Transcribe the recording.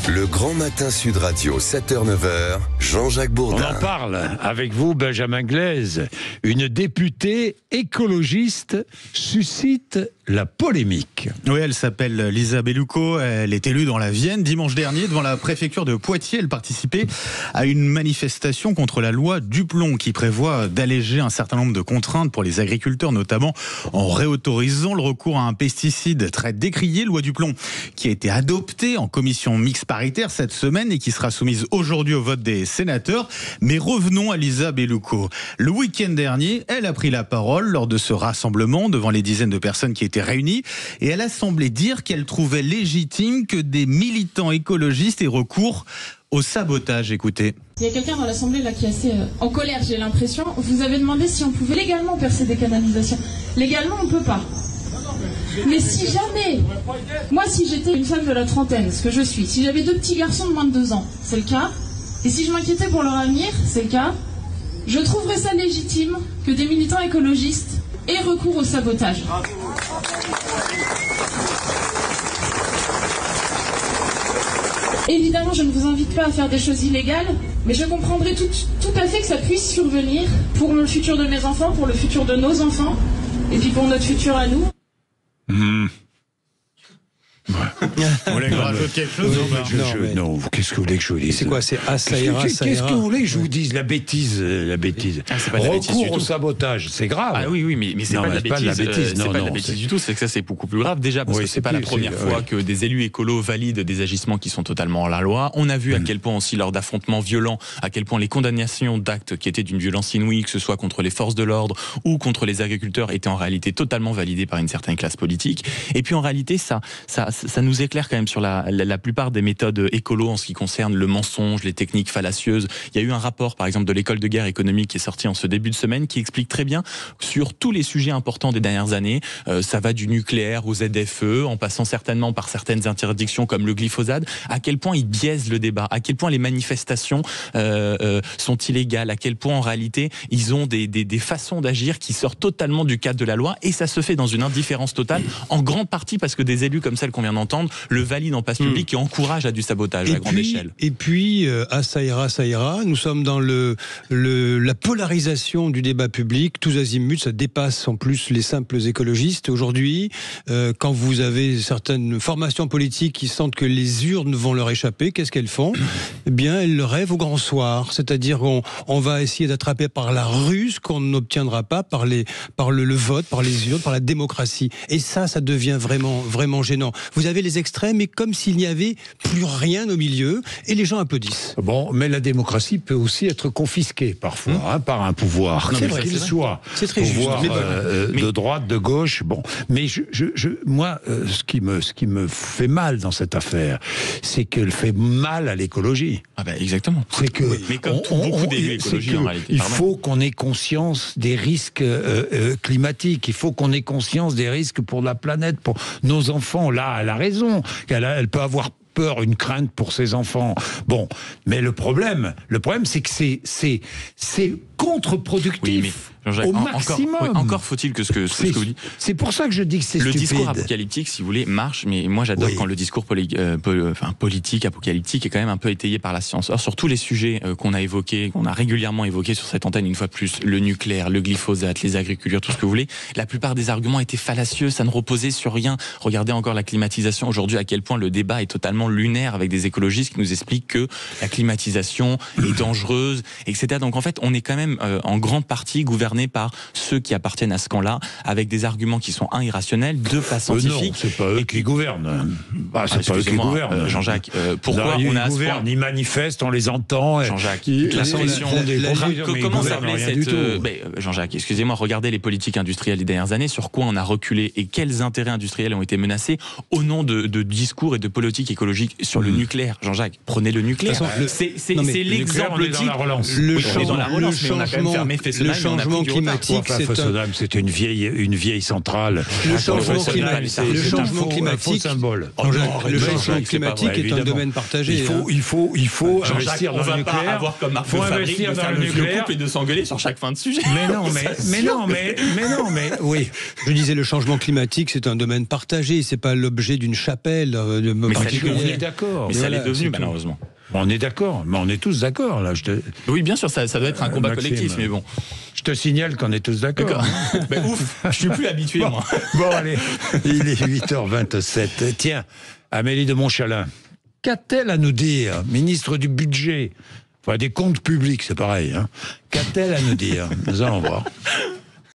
Le Grand Matin Sud Radio, 7h-9h, Jean-Jacques Bourdin. On en parle avec vous, Benjamin Glaise. Une députée écologiste suscite la polémique. Oui, elle s'appelle Lisa Bellucco, elle est élue dans la Vienne. Dimanche dernier, devant la préfecture de Poitiers, elle participait à une manifestation contre la loi Duplon qui prévoit d'alléger un certain nombre de contraintes pour les agriculteurs, notamment en réautorisant le recours à un pesticide très décrié, loi Duplon, qui a été adoptée en commission mixte paritaire cette semaine et qui sera soumise aujourd'hui au vote des sénateurs. Mais revenons à Lisa Bellucco. Le week-end dernier, elle a pris la parole lors de ce rassemblement devant les dizaines de personnes qui étaient réunies et elle a semblé dire qu'elle trouvait légitime que des militants écologistes aient recours au sabotage. Écoutez. Il y a quelqu'un dans l'Assemblée là qui est assez en colère, j'ai l'impression. Vous avez demandé si on pouvait légalement percer des canalisations. Légalement, on ne peut pas. Mais si jamais, moi si j'étais une femme de la trentaine, ce que je suis, si j'avais 2 petits garçons de moins de 2 ans, c'est le cas, et si je m'inquiétais pour leur avenir, c'est le cas, je trouverais ça légitime que des militants écologistes aient recours au sabotage. Évidemment, je ne vous invite pas à faire des choses illégales, mais je comprendrais tout à fait que ça puisse survenir pour le futur de mes enfants, pour le futur de nos enfants, et puis pour notre futur à nous. Vous voulez que je rajoute quelque chose? Non, qu'est-ce que vous voulez que je vous dise? C'est quoi? C'est ça ira. Qu'est-ce que vous voulez que je vous dise? La bêtise. C'est pas de la bêtise du Recours au tout. sabotage, c'est grave. Ah oui, mais c'est pas de la bêtise. C'est pas de la bêtise c'est- du tout. C'est que ça, c'est beaucoup plus grave déjà parce Oui, que c'est c'est pas la plus- première c'est- fois oui. que des élus écolos valident des agissements qui sont totalement hors la loi. On a vu à quel point aussi lors d'affrontements violents, à quel point les condamnations d'actes qui étaient d'une violence inouïe, que ce soit contre les forces de l'ordre ou contre les agriculteurs, étaient en réalité totalement validées par une certaine classe politique. Et puis en réalité, ça nous éclaire quand même sur la plupart des méthodes écolo en ce qui concerne le mensonge, les techniques fallacieuses. Il y a eu un rapport, par exemple, de l'école de guerre économique qui est sorti en ce début de semaine, qui explique très bien sur tous les sujets importants des dernières années. Ça va du nucléaire aux ZFE, en passant certainement par certaines interdictions comme le glyphosate, à quel point ils biaisent le débat, à quel point les manifestations sont illégales, à quel point en réalité ils ont des façons d'agir qui sortent totalement du cadre de la loi, et ça se fait dans une indifférence totale, en grande partie parce que des élus comme celle qu'on vient d'entendre le valident en passe public et encouragent à du sabotage à grande échelle. Et puis, ça ira. Nous sommes dans la polarisation du débat public. Tous azimuts, ça dépasse en plus les simples écologistes. Aujourd'hui, quand vous avez certaines formations politiques qui sentent que les urnes vont leur échapper, qu'est-ce qu'elles font? Eh bien, elles le rêvent au grand soir. C'est-à-dire qu'on va essayer d'attraper par la ruse qu'on n'obtiendra pas par le vote, par les urnes, par la démocratie. Et ça devient vraiment, vraiment gênant. Vous avez les extrêmes, mais comme s'il n'y avait plus rien au milieu, et les gens applaudissent. Bon, mais la démocratie peut aussi être confisquée parfois par un pouvoir, Non, quel mais qu'il c'est soit. C'est très pouvoir, juste. de droite, de gauche. Bon, mais moi, ce qui me fait mal dans cette affaire, c'est qu'elle fait mal à l'écologie. Ah bah exactement. C'est que Mais comme beaucoup d'élus écologiques en réalité. il faut qu'on ait conscience des risques climatiques. Il faut qu'on ait conscience des risques pour la planète, pour nos enfants. Là, elle a raison. Elle peut avoir peur, une crainte pour ses enfants. Bon, mais le problème, c'est que c'est contre-productif. Oui, mais Jean-Jacques, au maximum. encore faut-il que ce que vous dites. C'est pour ça que je dis que c'est Le stupide. discours apocalyptique, si vous voulez, marche, mais moi j'adore quand le discours politique, apocalyptique est quand même un peu étayé par la science. Or, sur tous les sujets qu'on a évoqués, qu'on a régulièrement évoqués sur cette antenne, une fois de plus, le nucléaire, le glyphosate, les agricultures, tout ce que vous voulez, la plupart des arguments étaient fallacieux, ça ne reposait sur rien. Regardez encore la climatisation aujourd'hui, à quel point le débat est totalement lunaire avec des écologistes qui nous expliquent que la climatisation est dangereuse, etc. Donc en fait, on est quand même en grande partie gouverné par ceux qui appartiennent à ce camp-là, avec des arguments qui sont irrationnels, pas scientifiques. Non, c'est pas eux qui gouvernent. C'est pas eux qui gouvernent. Jean-Jacques, pourquoi non, on a ils gouvernent, ils manifestent, on les entend. Jean-Jacques, la pression. Comment s'appelait cette... Jean-Jacques, excusez-moi, regardez les politiques industrielles des dernières années, sur quoi on a reculé et quels intérêts industriels ont été menacés au nom de discours et de politique écologique sur le nucléaire. Jean-Jacques, prenez le nucléaire. C'est l'exemple type. dans la relance. Le on est dans la relance, mais on a quand même fermé Fessenheim, changement du retard. climatique, Fessenheim, c'était une vieille centrale. Le changement climatique, c'est un faux symbole. Le changement climatique est un domaine partagé. Il faut Investir investir dans le nucléaire. On va pas avoir comme marque de fabrique de faire le vieux couple et de s'engueuler sur chaque fin de sujet. Mais oui. Je disais, le changement climatique, c'est un domaine partagé. C'est pas l'objet d'une chapelle particulière. On est d'accord. Mais ça l'est devenu, malheureusement. On est d'accord, mais on est tous d'accord là. Oui, bien sûr, ça doit être un combat collectif, mais bon. Je te signale qu'on est tous d'accord. Ben ouf, je suis plus habitué, moi. Bon, allez, il est 8h27. Tiens, Amélie de Montchalin, qu'a-t-elle à nous dire, ministre du budget, enfin des comptes publics, c'est pareil, hein. Qu'a-t-elle à nous dire? Nous allons voir.